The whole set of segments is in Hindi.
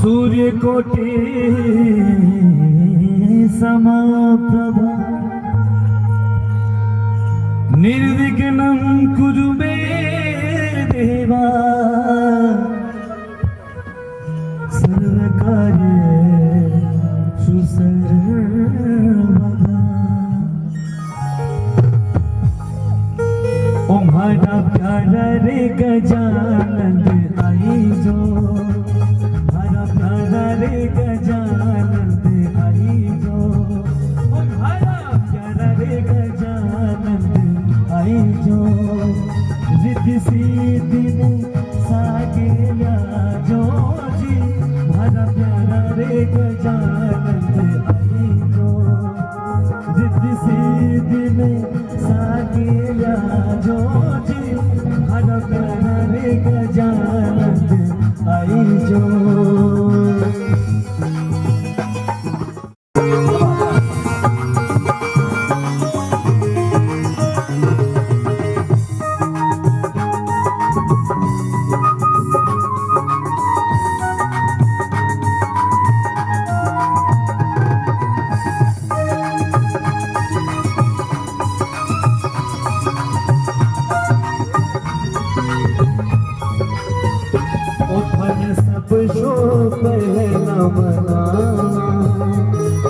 सूर्यकोटि समप्रभा निर्विघ्नं कुरु मे देवा सर्वकार्येषु सर्वदा। ओ म्हारा प्यारा रे गजानन आई जो, म्हारा प्यारा रे गजानन आई जो, ओ म्हारा प्यारा रे गजानन आई जो। रिद्धि सिद्धि ने साकेला जो जी, म्हारा प्यारा रे गजानन आई जो। रिद्धि सिद्धि ने साकेला जो जी, म्हारा प्यारा रे गजानन आई जो।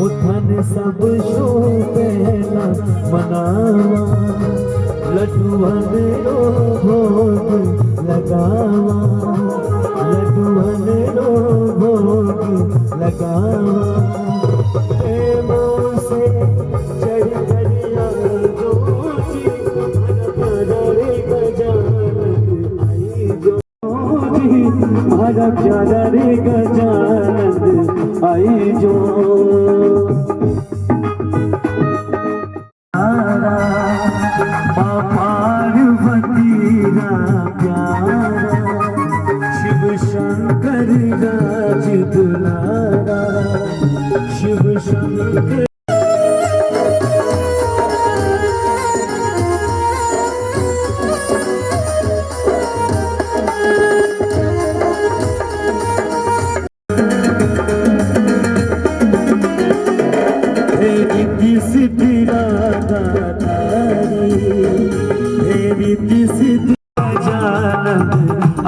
उठन सब शो पहला मनावा, लड्डूअन रो भोग लगावा, लड्डूअन रो भोग लगावा। प्रेमों से चढ़ करिया जो जी, म्हारा रे गजानन आई जो जी, म्हारा प्यारा रे गजानन आई जो। पार्वती रा प्यारा शिव शंकर राज दुलारा, शिव शंकर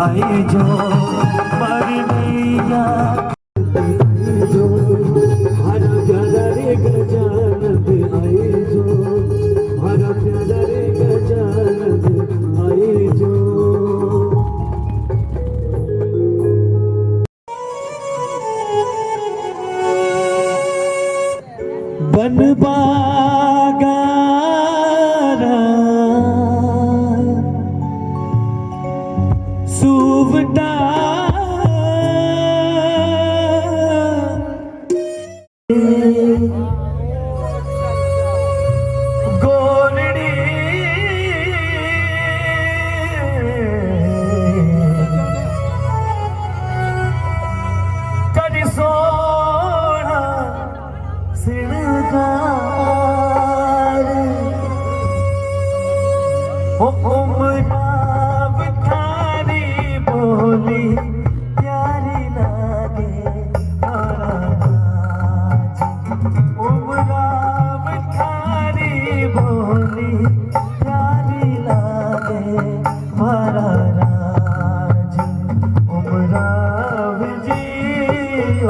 आई जो परमैया जो, हरा प्यारा रे गजानन आई जो, हरा प्यारा रे गजानन आई जो। बनबागारा सुवटा गोलड़ी कदी सोना सिणगार, ओ उमराव थारी बोली प्यारी लागे मारा राज। उमराव थारी बोली प्यारी लागे मारा राज। उमराव जी ओ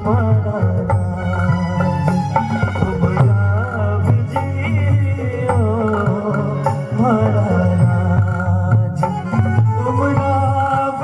मारा राज, उमराव जी ओ मारा राज। उमराव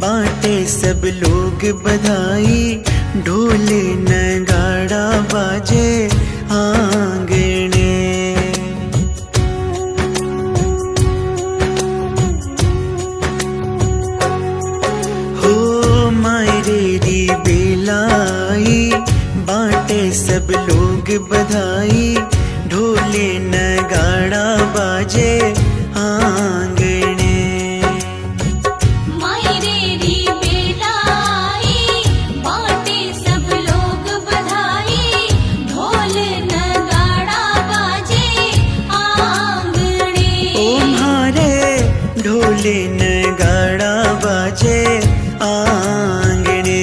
बाटे सब लोग बधाई, ढोल नगाड़ा बाजे आंगने। हो मायरे री बेलाई, बाटे सब लोग बधाई, ढोल नगाड़ा बाजे आंगने। मायरे री बेलाई, बाटे सब लोग बधाई, ढोल नगाड़ा बाजे आंगने। ओ म्हारे ढोल नगाड़ा बाजे आंगने।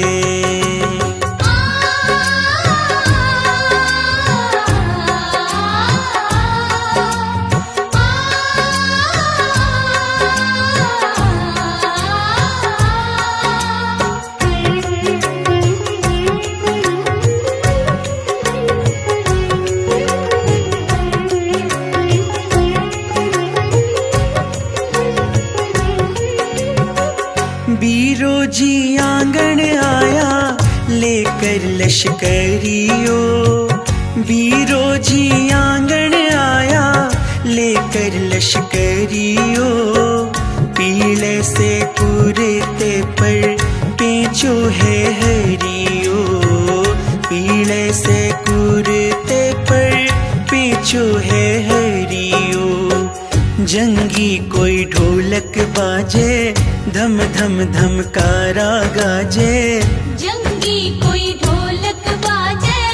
बीरो जी आंगन आया लेकर लश्करियो, बीरो जी आंगन आया लेकर लश्करियो। पीले से कुर्ते पर पेंचो है हरियो, पीले से कुर्ते पर पेंचो है हरियो। जंगी कोई ढोलक बाजे, धम धम धमकारा गाजे। जंगी कोई ढोलक बाजे,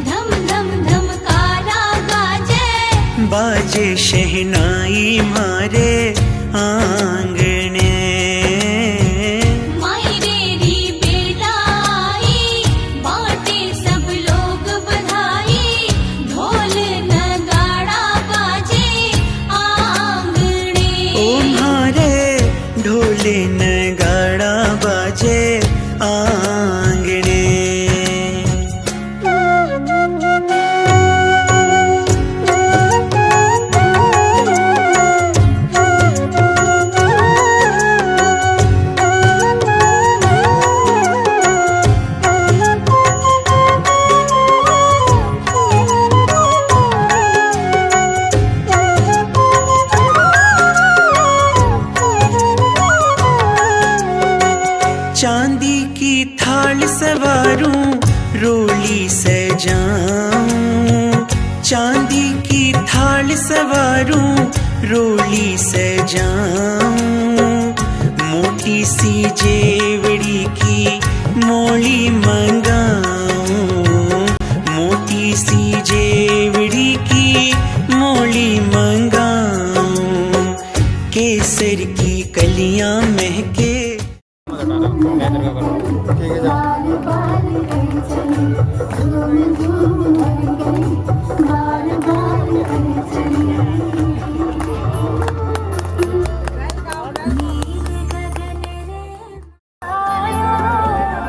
धम धम धमकारा गाजे। बाजे शहनाई मारे आंगने। मायरे री बेलाई, बाटे सब लोग बधाई, ढोल नगाड़ा बाजे आंगने। ओ म्हारे ढोल नगाड़ा बाजे आंगने। चांदी की थाल सवारूं, रोली सजाऊं। चांदी की थाल सवारूं, रोली सजाऊं। मोटी सी जेवड़ी की मोली मंगाऊं, मोटी सी जेवड़ी की मोली मंगाऊं। केसर की कलियां महके,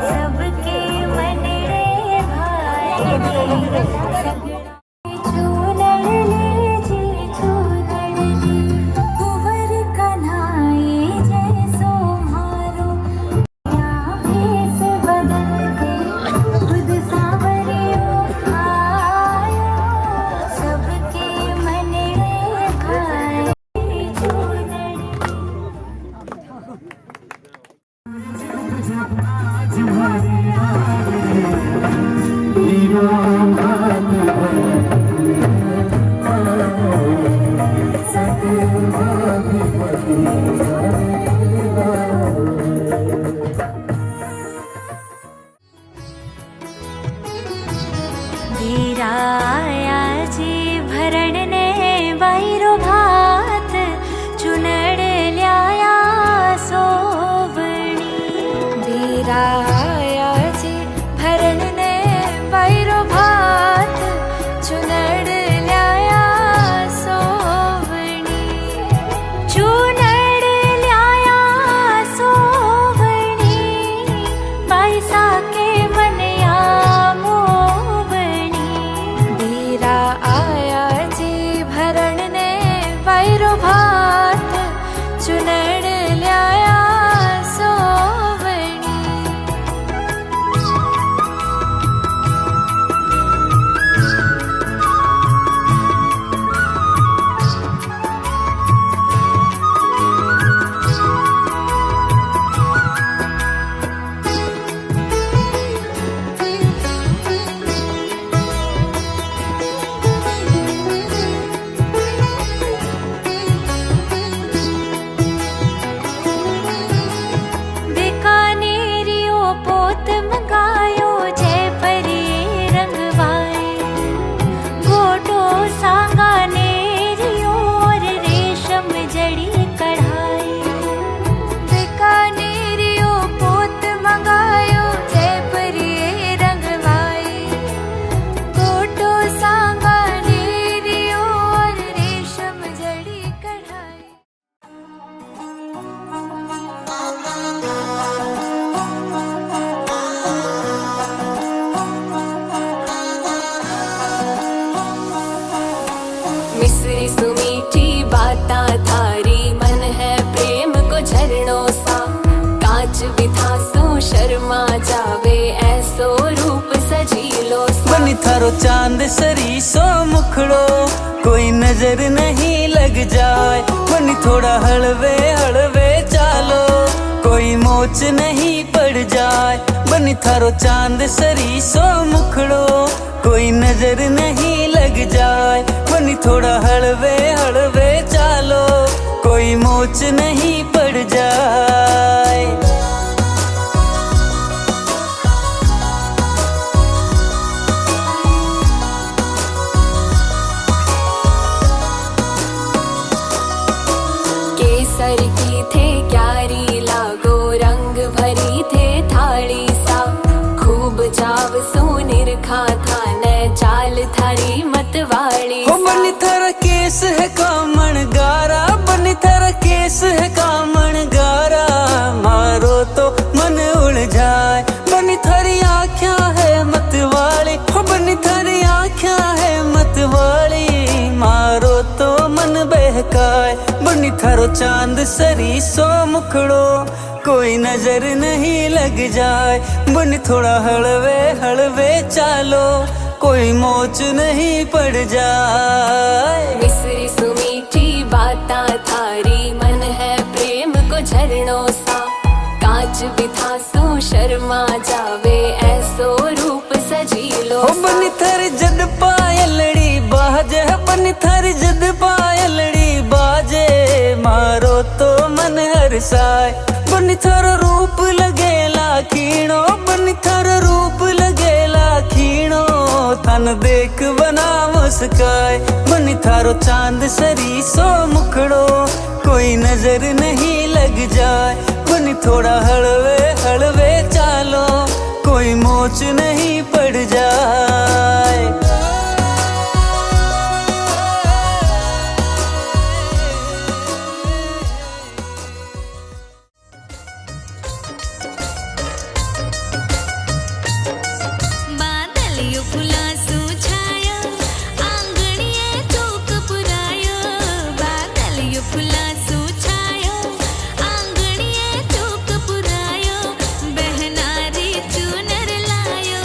सबके मन रे भाई। धीराया जी भरण ने वायरो भात चुनड़ ल्याया सोवणी। धीराया जी भरण ने वायरो भात चुनड़ ल्याया सोवणी। चुनड़ ल्याया सोवणी, पैसा के मनया आया जी भरण ने वायरो भात चुनड़ ल्याया सोवणी। शर्मा जावे ऐसो रूप सजीलो सा। बनी थारो चांद सरी सो मुखड़ो कोई नजर नहीं लग जाए। बनी थोड़ा हलवे हलवे चालो कोई मोच नहीं पड़ जाए। बनी थारो चांद सरी सो मुखड़ो कोई नजर नहीं लग जाए। बनी थोड़ा हलवे हलवे चालो कोई मोच नहीं पड़ जाए। केसर की थे क्यारी लागो रंग भरी थे थाली सा। खूब जाव सोनिर खा था न चाल थारी मतवाली हो बनी थारा केस है कामण गारा। बनी थारा केस है कामण गारा मारो तो मन उड़ जाए। बनी थारी आँखियाँ है मतवाली। हो बनी थारी आँखियाँ है मतवाली मारो तो मन बहकाए। बनी थारो चांद सरी सो मुखड़ो कोई नजर नहीं लग जाए। बनी थोड़ा हलवे हलवे चालो कोई मोच नहीं पड़ जाए। मिसरी सुमीठी बाता थारी मन है प्रेम को झरनों सा। कांच बिथा सो शर्मा जावे ऐसो रूप सजीलो हो सा। बनी थारी जद पायलड़ी बाजे। बनी थारी जद पायलड़ी बाजे मारो तो मन हरसाए। बनी थारो रूप लगेला खीणो। बनी थारो रूप लगेला खीणो तन देख बना मुस्काए। बनी थारो चांद सरी सो मुखड़ो कोई नजर नहीं लग जाए। बनी थोड़ा हलवे हलवे चालो कोई मोच नहीं पड़ जाए। बादलियो फुलासू छायो आंगणिये चौक पुरायो। बादलियो फुलासू छायो आंगणिये चौक पुरायो। बहनारी चूनर लायो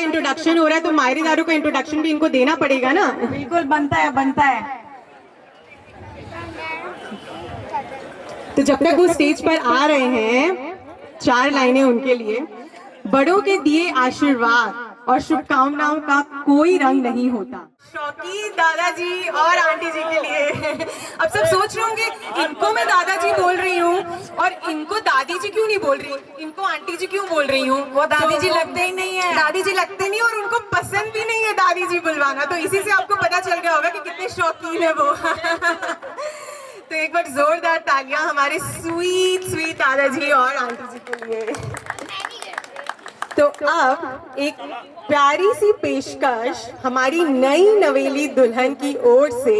इंट्रोडक्शन हो रहा है तो मायरी दारू का इंट्रोडक्शन भी इनको देना पड़ेगा ना। बिल्कुल बनता है बनता है। तो जब तक वो स्टेज पर आ रहे हैं 4 लाइनें उनके लिए। बड़ों के दिए आशीर्वाद और शुभकामनाओं का कोई रंग नहीं होता। शौकी दादाजी और आंटी जी के लिए। अब सब सोच रहे होंगे इनको मैं दादाजी बोल रही हूँ और इनको दादी जी क्यों नहीं बोल रही, इनको आंटी जी क्यों बोल रही हूँ। वो दादी जी लगते ही नहीं है, दादी जी लगते नहीं और उनको पसंद भी नहीं है दादी जी बुलवाना। तो इसी से आपको पता चल गया होगा कि कितने शौकीन है वो। तो एक बार जोरदार तालियां हमारे स्वीट स्वीट दादाजी और आंटी जी के लिए। तो अब एक प्यारी सी पेशकश हमारी नई नवेली दुल्हन की ओर से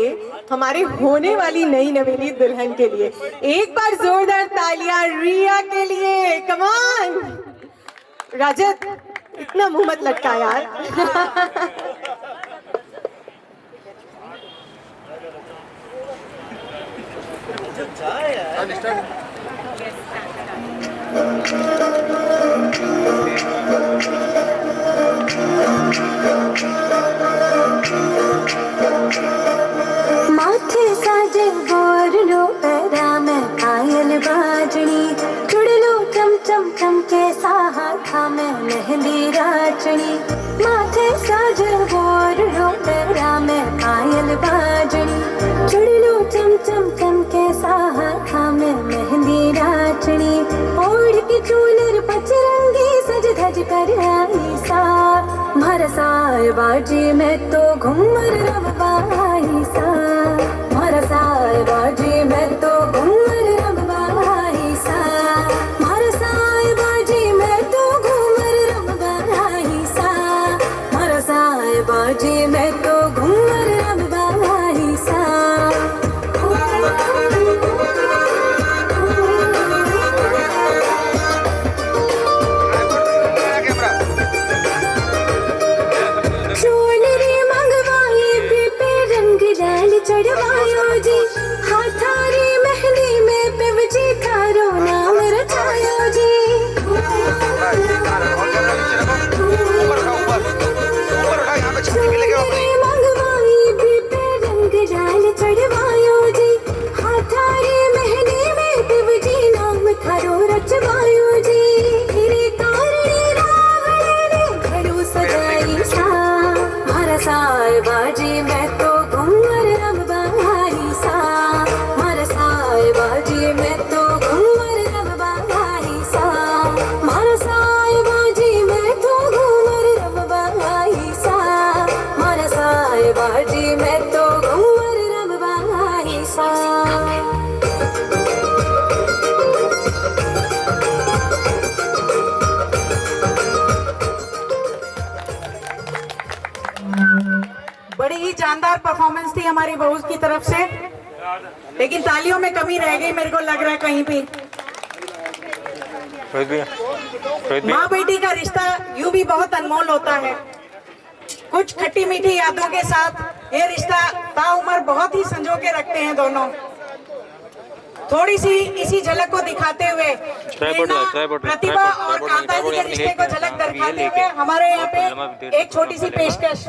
हमारे होने वाली नई नवेली दुल्हन के लिए। एक बार जोरदार तालियां रिया के लिए। कम ऑन रजत, इतना मुंह मत लटका यार। माथे साजे बोरलो पैरा में पायल बाजनी चुड़लो चम चम चम के साहा में मेहंदी राचनी। माथे साजे बोरलो पैरा में पायल बाजनी चुड़लो चम चम चम के साहा में मेहंदी राचनी। ओढ़ के चूनर पचरंगी सज धज कर आई सा भरसाए बाजी में तो घूमर रब बाई सा। भरसाए बाजी में तो घूमर रब बाई सा। भरसाए बाजी में तो घूमर रब बाई सा। भरसाए बाजी में तो घूमर रब बाई सा। चढ़वायो जी हाथारी मेहंदी में पिवजी थारो नाम रचायो जी। मंगवाई भी पे रंग डाल चढ़वायो जी हाथारी मेहंदी में पिवजी नाम थारो रचवायो जी। हिरे कारणी रावण ने घड़ू सजाई सा। भरसाए बाजी में तो बाजी में तो घूमर रब बाई सा। भरसाए बाजी में तो घूमर रब बाई सा। भरसाए बाजी में तो घूमर रब बाई सा। बड़ी ही जानदार परफॉर्मेंस थी हमारी बहू की तरफ से, लेकिन तालियों में कमी रह गई मेरे को लग रहा है कहीं पे। माँ बेटी का रिश्ता यूं भी बहुत अनमोल होता है। कुछ खट्टी मीठी यादों के साथ ये रिश्ता ताउम्र बहुत ही संजो के रखते हैं दोनों। थोड़ी सी इसी झलक को दिखाते हुए प्रतिभा और कांता जी के रिश्ते को झलक दिखाते हुए हमारे यहाँ पे एक छोटी सी पेशकश।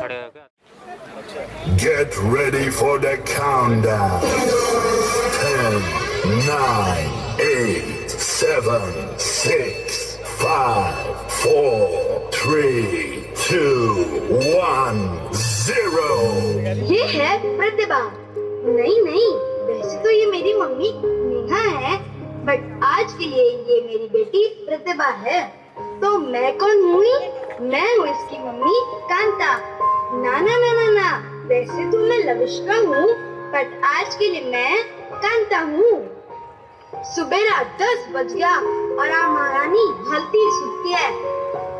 Get ready for the countdown. 10, 9, 8, 7, 6, 5, 4, 3, 2, 1, 0. ये है प्रतिभा। नहीं, वैसे तो ये मेरी मम्मी नेहा है, बट आज के लिए ये मेरी बेटी प्रतिभा है। तो मैं कौन हूँ? मैं हूँ इसकी मम्मी कांता। ना, वैसे तो मैं लविष्का हूँ, बट आज के लिए मैं कांता हूँ। सुबह रात 10 बज गया और आप महारानी हल्दी सुनती है।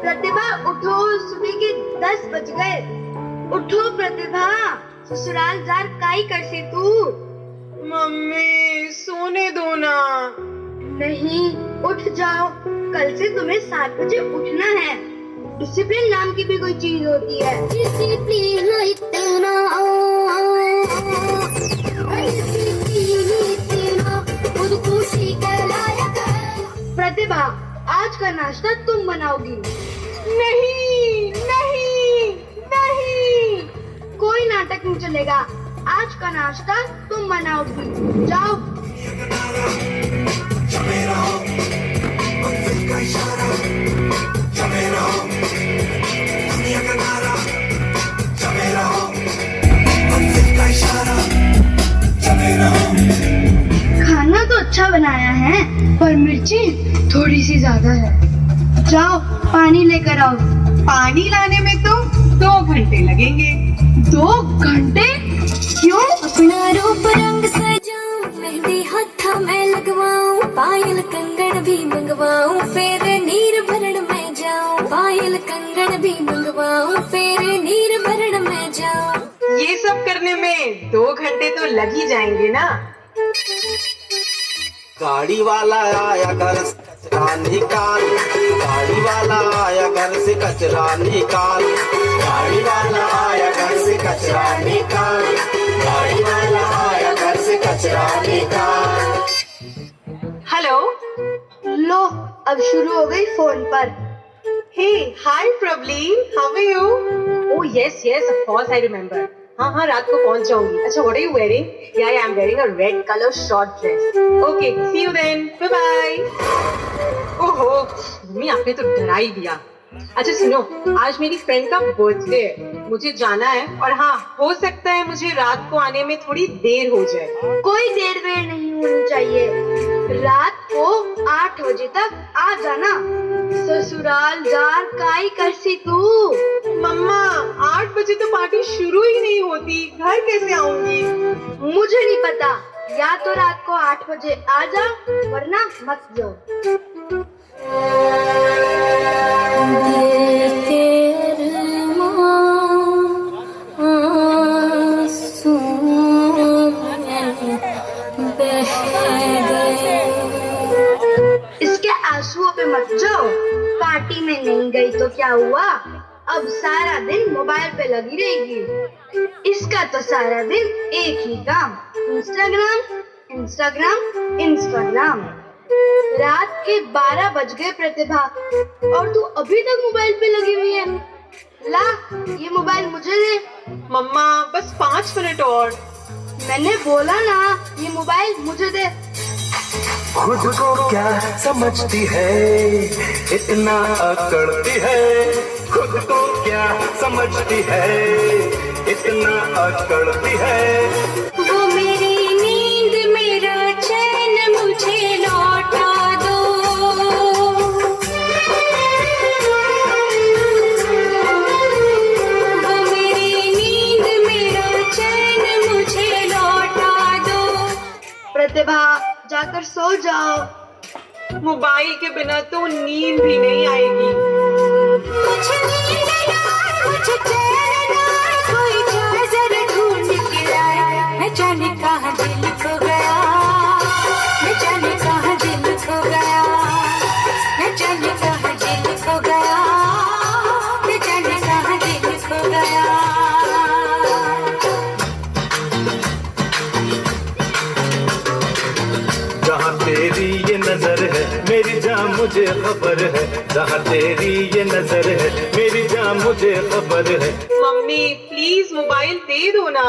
प्रतिभा उठो, सुबह के 10 बज गए। उठो प्रतिभा, ससुराल जार काई करसी तू। मम्मी सोने दो ना। नहीं, उठ जाओ, कल से तुम्हें 7 बजे उठना है। डिसिप्लिन नाम की भी कोई चीज होती है। डिसिप्लिन इतना खुद खुशी के लायक है। प्रतिभा, आज का नाश्ता तुम बनाओगी। नहीं नहीं नहीं, कोई नाटक नहीं चलेगा, आज का नाश्ता तुम बनाओगी। जाओ। खाना तो अच्छा बनाया है, पर मिर्ची थोड़ी सी ज्यादा है। जाओ पानी लेकर आओ। पानी लाने में तो 2 घंटे लगेंगे। 2 घंटे? क्यों? अपना रूप रंग सजाऊं, मेहंदी हाथा में लगवाऊं, पायल कंगन भी मंगवाऊं, फिर नीर भरण में जाऊं। पायल कंगन भी मंगवाऊं, फिर नीर भरण में जाऊं। ये सब करने में 2 घंटे तो लग ही जाएंगे ना। गाड़ी वाला आया घर से कचरा निकाल, गाड़ी वाला आया घर से कचरा निकाल, गाड़ी वाला आया घर से कचरा निकाल, गाड़ी वाला आया घर से कचरा निकाल। हेलो। लो, अब शुरू हो गई फोन पर। Hey, hi Pravleen, how are you? Oh yes, of course I remember. हाँ, रात को पहुंच जाऊंगी। अच्छा, what are you wearing? Yeah, I'm wearing a red color short dress. Okay, see you then. Bye bye. ओहो, मम्मी आपने तो डरा ही दिया। अच्छा सुनो, आज मेरी फ्रेंड का बर्थडे है, मुझे जाना है, और हाँ, हो सकता है मुझे रात को आने में थोड़ी देर हो जाए। कोई देर वेर नहीं होनी चाहिए। रात को 8 बजे तक आ जाना। ससुराल जार काई करसी तू। मम्मा, 8 बजे तो पार्टी शुरू ही नहीं होती, घर कैसे आऊंगी? मुझे नहीं पता, या तो रात को 8 बजे आ जा, वरना मत जाओ। इसके आंसुओं पे मत जाओ। पार्टी में नहीं गई तो क्या हुआ, अब सारा दिन मोबाइल पे लगी रहेगी। इसका तो सारा दिन एक ही काम, इंस्टाग्राम इंस्टाग्राम इंस्टाग्राम। रात के 12 बज गए प्रतिभा, और तू अभी तक मोबाइल पे लगी हुई है। ला, ये मोबाइल मुझे दे। मम्मा, बस 5 मिनट और। मैंने बोला ना, ये मोबाइल मुझे दे। खुद को क्या समझती है, इतना अकड़ती है। खुद को क्या समझती है, इतना अकड़ती है। वो मेरी नींद मेरा चैन मुझे लौटा दो। वो मेरी नींद मेरा चैन मुझे लौटा दो। प्रतिभा, जाकर सो जाओ। मोबाइल के बिना तो नींद भी नहीं आएगी। मुझे नींद ना, मुझे चैन ना, कोई जाए जरा ढूंढ के लाए। मैं जाने कहाँ दिल खो गया, मैं जाने कहाँ दिल खो गया, मैं जाने कहाँ दिल खो गया, मैं जाने कहाँ दिल खो गया। जहाँ तेरी ये नजर है मेरी जान मुझे खबर है, जहाँ तेरी ये नजर है मेरी जान मुझे खबर है। मम्मी प्लीज मोबाइल दे दो ना।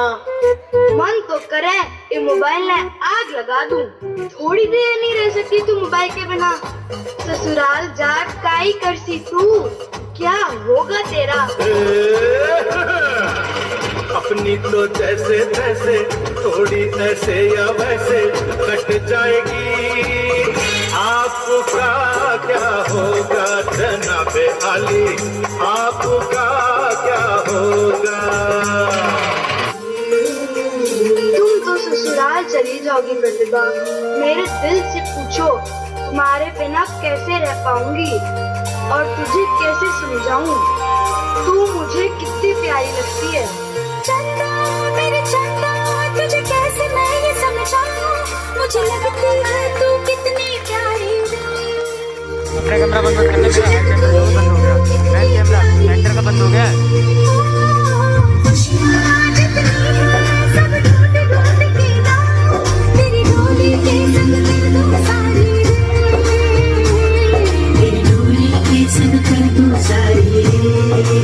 मन तो करे ये मोबाइल ने आग लगा दूं। थोड़ी देर नहीं रह सकती तू मोबाइल के बिना। ससुराल जा काई करसी तू, क्या होगा तेरा? अपनी तो जैसे तैसे, थोड़ी ऐसे या वैसे कट जाएगी। आपका क्या होगा जनाबे अली, आपका क्या होगा? तुम तो ससुराल चली जाओगी प्रतिभा। मेरे दिल से पूछो, तुम्हारे बिना कैसे रह पाऊंगी? और तुझे कैसे समझाऊं, तू मुझे कितनी प्यारी लगती है। चंदा मेरे चंदा, तुझे कैसे मैं ये समझाऊं, मुझे लगती है तू कितनी प्यारी अपने कैमरा बंद करने के लिए बंद हो गया, बैक कैमरा सेंटर का बंद हो गया। खुशियाँ जितनी हैं सब ढूंढ ढूंढ के लाऊं, तेरी डोली के संग कर दूं सारी रे, तेरी डोली के संग कर दूं सारी रे।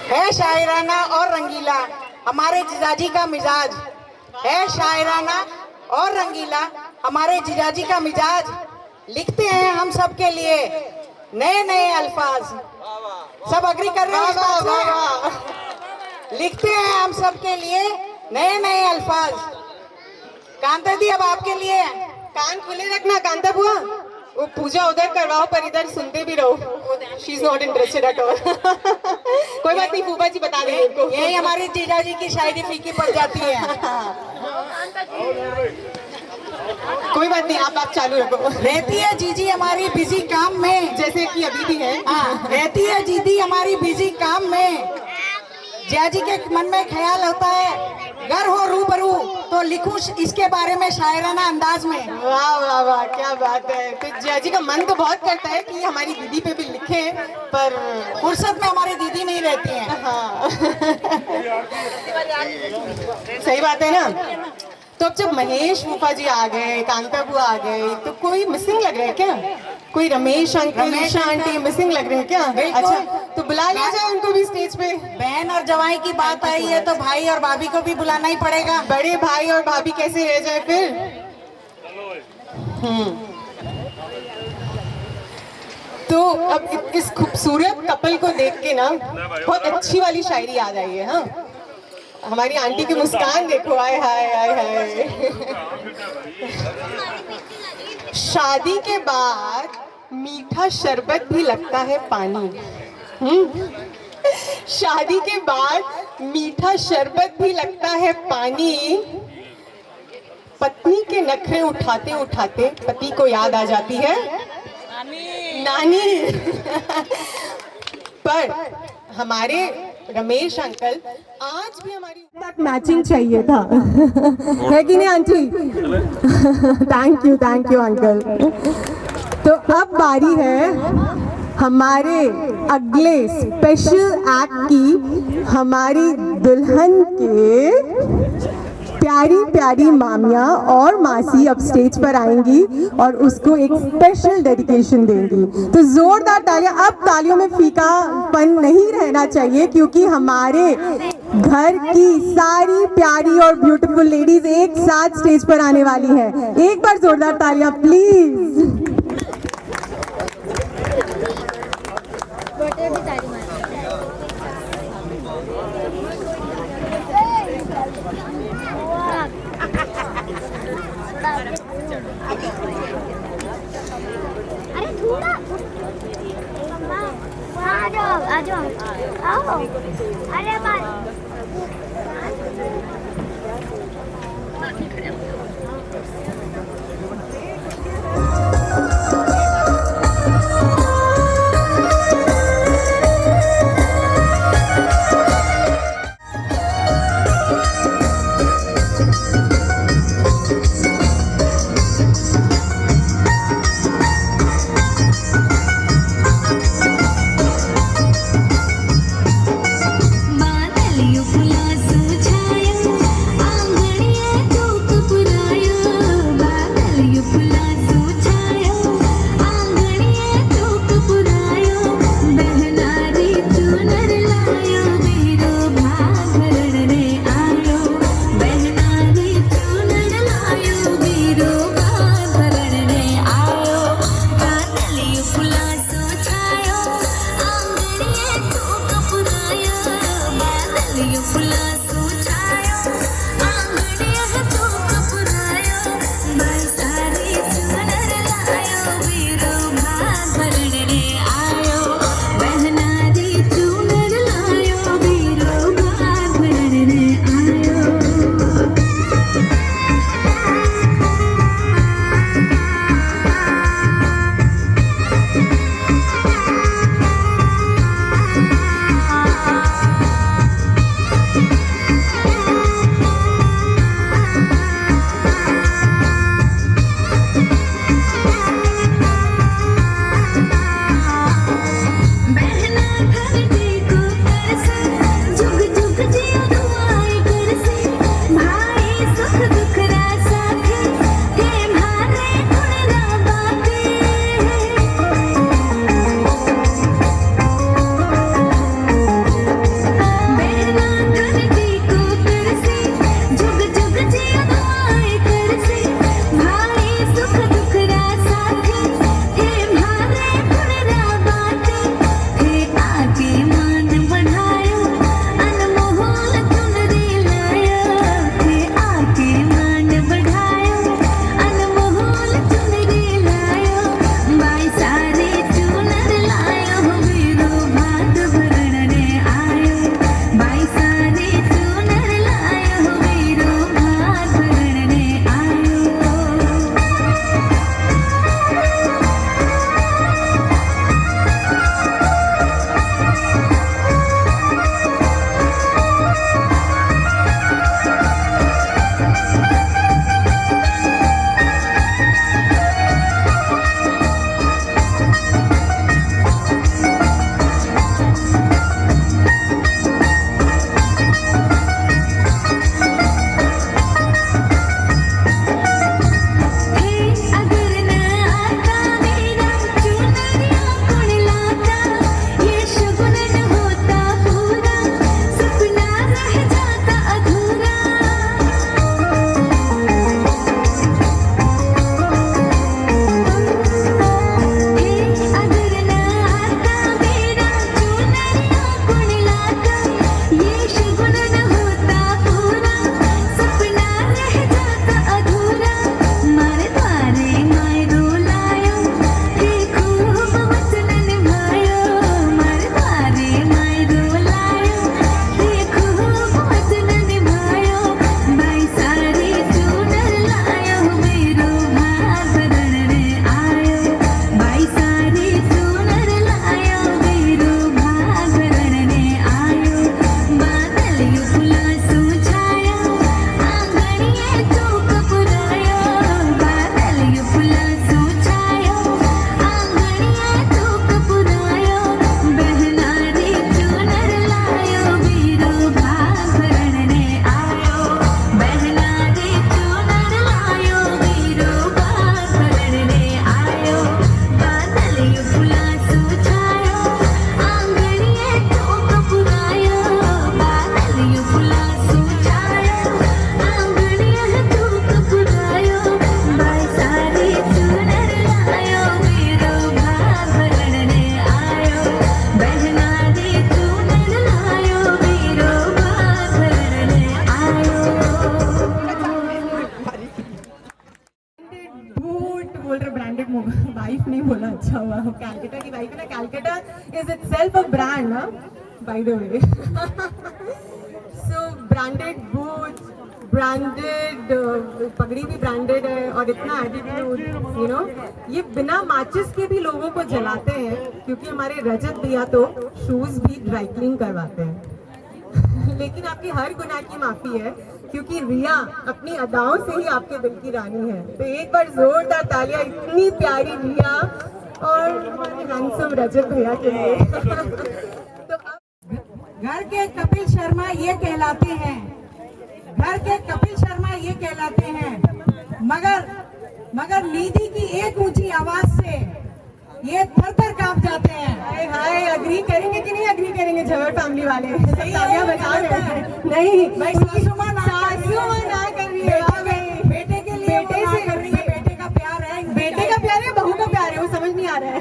है शायराना और रंगीला हमारे जीजाजी का मिजाज, है शायराना और रंगीला हमारे जीजाजी का मिजाज। लिखते हैं हम सब के लिए नए नए अल्फाज। सब अग्री कर रहे हैं इस बात से? लिखते हैं हम सब के लिए नए नए अल्फाज। कांता दी, अब आपके लिए। कान खुले रखना कांता बुआ, वो पूजा उधर करवाओ पर इधर सुनते भी रहो। She is not interested at all. कोई बात नहीं, फूफा जी बता देंगे उनको। यही हमारी जीजाजी की शायरी फीकी पड़ जाती है। कोई बात नहीं, आप चालू रखो। रहती है जीजी हमारी बिजी काम में, जैसे कि अभी भी है। रहती है जीजी हमारी बिजी काम में। जियाजी के मन में ख्याल होता है घर हो रूबरू तो लिखूं इसके बारे में शायराना अंदाज में। वाह वाह वाह, क्या बात है। तो जियाजी का मन तो बहुत करता है कि हमारी दीदी पे भी लिखे, पर फुर्सत में हमारी दीदी नहीं रहती हैं। हाँ सही बात है ना। तो अब जब महेश फूफा जी आ गए, कांता बुआ आ गए, तो कोई मिसिंग लग रहा है क्या? कोई Ramesh uncle, Isha aunty missing लग रहे हैं क्या? अच्छा, तो बुला लिया जाए उनको भी स्टेज पे। बहन और जवाई की बात आई है तो भाई और भाभी को भी बुलाना ही पड़ेगा। बड़े भाई और भाभी कैसे रह जाए फिर? तो अब इस खूबसूरत कपल को देख के ना बहुत अच्छी वाली शायरी याद आई है। हाँ, हमारी आंटी की मुस्कान देखो, आय हाय आय हाय। शादी के बाद मीठा शरबत भी लगता है पानी। शादी के बाद मीठा शरबत भी लगता है पानी। पत्नी के नखरे उठाते उठाते पति को याद आ जाती है नानी। पर हमारे रमेश अंकल आज भी हमारी तक मैचिंग चाहिए था। है कि नहीं आंटी? Thank you uncle. तो अब बारी है हमारे अगले स्पेशल एक्ट की, हमारी दुल्हन के प्यारी प्यारी मामियाँ और मासी अब स्टेज पर आएंगी और उसको एक स्पेशल डेडिकेशन देंगी। तो जोरदार तालियां। अब तालियों में फीकापन नहीं रहना चाहिए क्योंकि हमारे घर की सारी प्यारी और ब्यूटीफुल लेडीज एक साथ स्टेज पर आने वाली हैं। एक बार जोरदार तालियां प्लीज। अरे थोड़ा आ जाओ आ जाओ आओ। अरे बात माँ वाइफ नहीं बोला, अच्छा हुआ। कैलकाटा की वाइफ है ना, Calcutta is itself a brand ना, by the way. So branded boot, branded पगड़ी भी ब्रांडेड है, और इतना एटीट्यूड, यू नो। ये बिना माचिस के भी लोगों को जलाते हैं, क्योंकि हमारे रजत भैया तो शूज भी ड्राई क्लीन करवाते हैं। लेकिन आपकी हर गुनाह की माफी है, क्योंकि रिया अपनी अदाओं से ही आपके दिल की रानी है। तो एक बार जोरदार तालियां इतनी प्यारी रिया और हैंडसम रजत भैया के लिए। तो घर के कपिल शर्मा ये कहलाते हैं, घर के कपिल शर्मा ये कहलाते हैं, मगर निधि की एक ऊंची आवाज से ये थर-थर कांप जाते हैं। हाय हाय, अग्री करेंगे कि नहीं अग्री करेंगे झवर फैमिली वाले? तालियां बजा रहे हैं। नहीं भाई सासू माँ ना कर रही है, बेटे के लिए बेटे से कर रही है, बेटे का प्यार है, बेटे का प्यार है, बहू का प्यार है, वो समझ नहीं आ रहा है।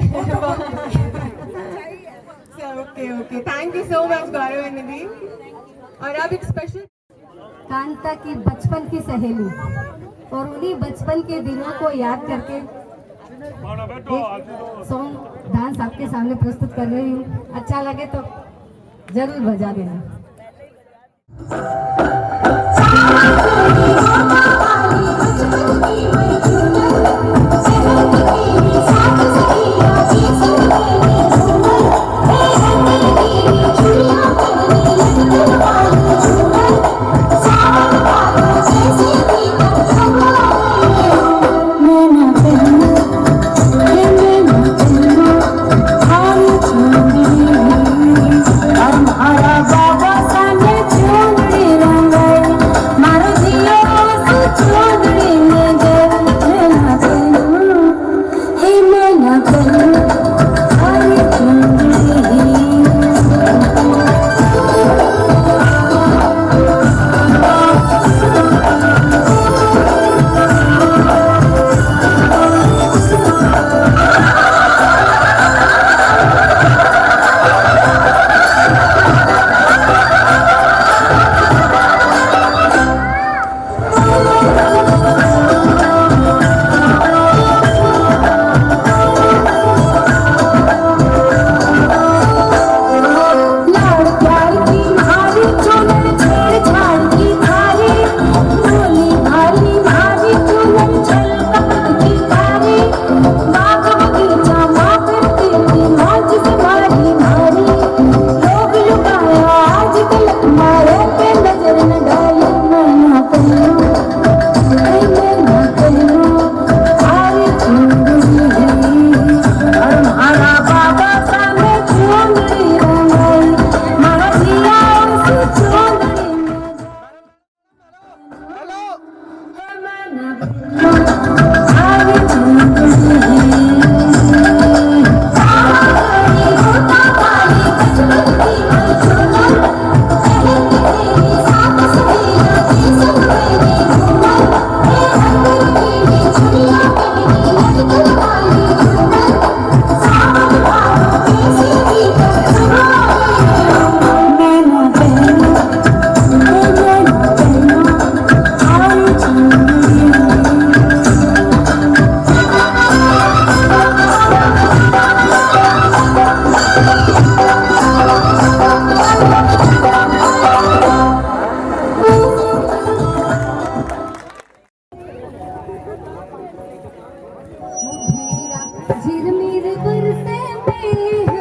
Okay okay, thank you so much Gaurav and Nidhi. और अब एक स्पेशल कांता की बचपन की सहेली, और उन्हीं बचपन के दिनों को याद करके एक सॉन्ग डांस आपके सामने प्रस्तुत कर रही हूँ। अच्छा लगे तो जरूर बजा देना। झिरमिर बरसे मेरे